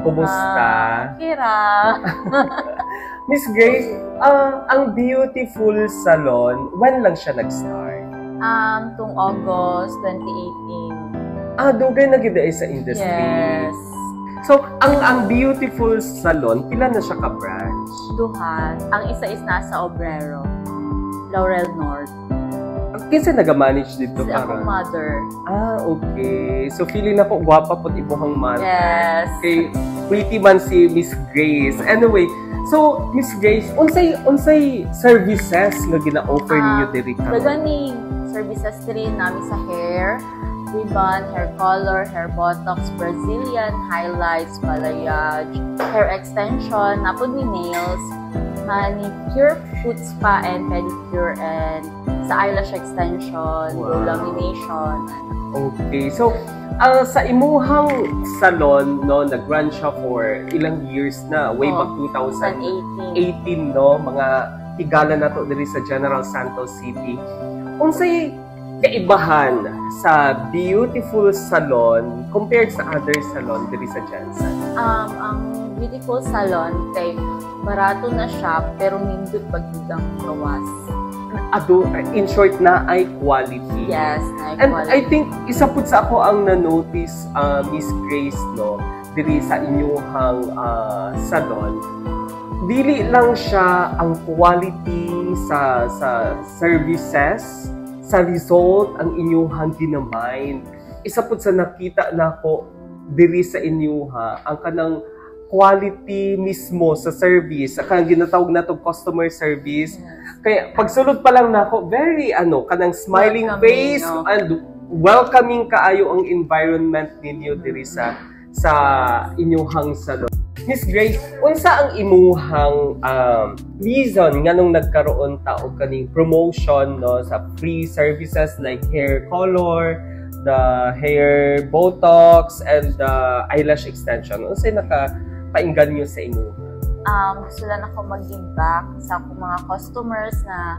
Kumusta? Kira. Miss Grace, ang Beautiful Salon, when lang siya nag-start? Tung August 2018. Dugay na gid ay sa industry. Yes. So, ang Beautiful Salon, pila na siya ka-branch? Duhan. Ang isa is nasa Obrero. Laurel North. Kinsa naga-manage dito Kasi akong mother. Okay. So, feeling na po, gwapa po ibuhang mother. Yes. Okay, pretty man si Miss Grace. Anyway, so, Miss Grace, unsay services nga gina-offer niyo diri ka? Gani services diri namin sa hair, ribbon, hair color, hair botox, Brazilian, highlights, balayage, hair extension, napod ni nails, manicure, foot spa and pedicure, and sa eyelash extension, lamination. Okay. So, sa imuhang salon, no, nag-run siya for ilang years na? Way back 2018, no? Mga higala na to diri sa General Santos City. Unsay kaibahan sa Beautiful Salon compared sa other salon diri sa Jansan? Ang Beautiful Salon kay barato na siya pero nindot pagbigang gawas. In short, na ay quality. Yes, na ay And quality. I think isa pud sa ako ang na-notice, Miss Grace, no, diri sa inyong salon, dili lang siya ang quality sa services, sa result ang inyong ginamind. Isa pud sa nakita nako diri sa inyuha ang kanang quality mismo sa service, kanang ginatawag nato customer service. Kaya pagsulod pa lang nako, very kanang smiling face, no? And welcoming kaayo ang environment ninyo diri sa inyuhang salon. Miss Grace, unsa ang imuhang reason nganong nagkaroon ta og kaning promotion, no, sa free services like hair color, the hair botox, and the eyelash extension? Unsay nakapainggan niyo sa imuha? Gusto lang ako mag-give back sa akong mga customers na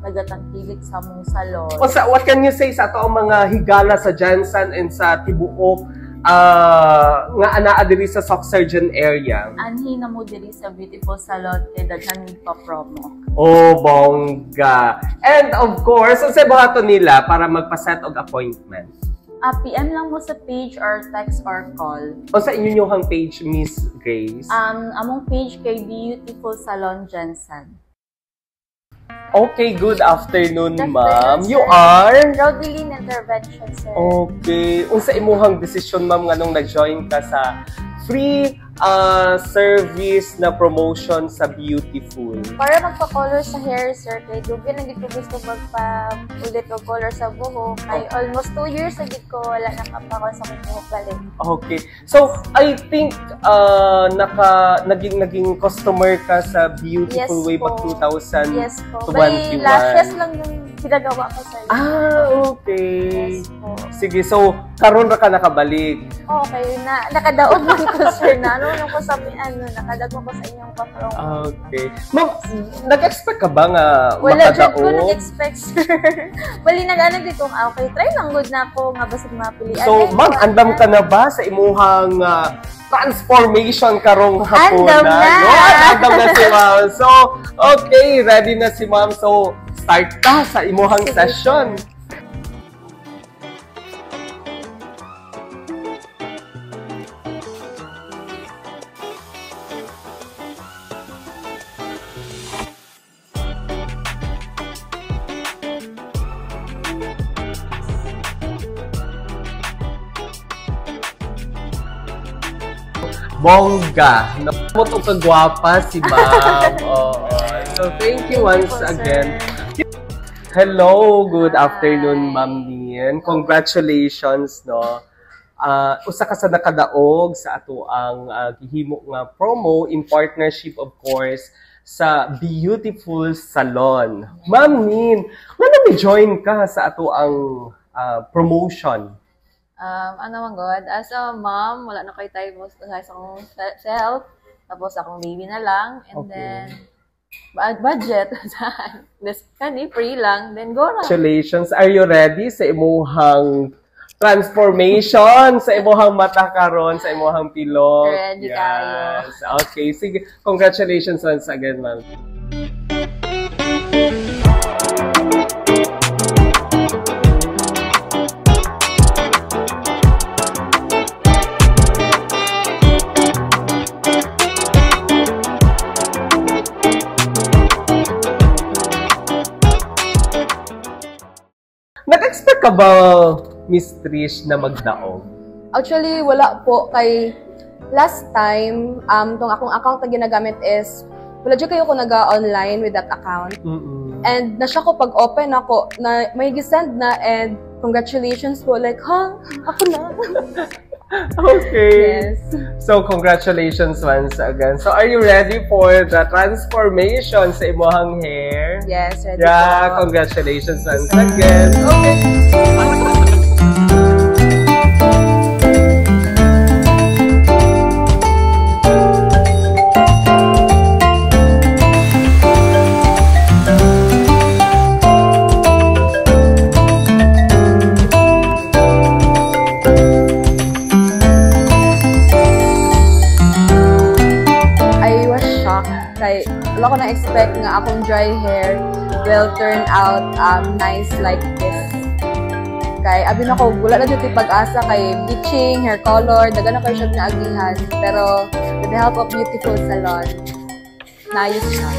nagatangkilik sa mong salon. What can you say sa ato ang mga higala sa Jansan and sa tibuok nga anaa diri sa Soc Surgeon area? Anhi na mo diri sa Beautiful Salon kay daghan pa promo. Oh, bongga. And of course, unsay buhaton nila para magpa-set og appointment? PM lang mo sa page or text or call. O sa inyong page, Miss Grace? Among page kay Beautiful Salon Jansan. Okay, good afternoon, ma'am. You are? Rodeline Intervention, sir. Okay. Unsa imuhang desisyon, ma'am, nganong nag-join ka sa free service na promotion sa Beautiful? Para magpa-color sa hair, sir. Kaya dugi na gid ko gusto magpa-ulit o color sa buhok. Ay almost 2 years na gid ko wala nakapakon sa akong buhok balik. Okay. So, I think naging customer ka sa Beautiful way back 2021. Yes po. Bali, lashes lang yung ginagawa ko, sir. Okay. Yes po. Sige, so, karon ra ka nakabalik. Okay, nakadaog man ko, sir, na ko sa nakadaog ko sa inyong patrong. Okay. Ma'am, nag-expect ka ba nga wala makadaog? Wala ko nag-expect, sir. Bali, nag-ano din kung, okay, try lang good na ako nga basig mapilian. So, ma'am, andam ka na ba sa imuhang transformation karong hapon? Andam na! No? Andam na si ma'am. So, okay, ready na si ma'am. So, start ka sa imuhang session. Bongga. Namutong kagwapa si ma'am. So, thank you once again. Hello, good afternoon, ma'am Nian. Congratulations, no. Usa ka sa nakadaog sa ato ang gihimo nga promo in partnership, of course, sa Beautiful Salon. Ma'am Nin, nga join ka sa ato ang promotion? Ano man God, as a mom, wala na kayo tayo most sa akong self, tapos akong baby na lang, and then budget, this free lang, then go na. Congratulations. Are you ready sa imuhang transformation sa imuhang mata karon, sa imuhang pilok. Ready kayo. Okay, sige. Congratulations once again, ma'am. Nag-expect ka ba, Miss Trish, na magdaog? Actually, wala po. Kay last time, tong akong account na ginagamit is, wala dyan kayo ko nag-online with that account. And nasya ko pag-open ako, na may gisend na, and congratulations po. Like, ha? Ako na? Okay. Yes. So, congratulations once again. So, are you ready for the transformation sa imuhang hair? Yes, ready Yeah, po. congratulations once again. Okay. Kay wala ko na-expect nga akong dry hair will turn out nice like this. Kay abi na ko wala na dito pag-asa kay bleaching, hair color, daga na kayo siya naagihan. Pero with the help of beautiful salon, naayos siya.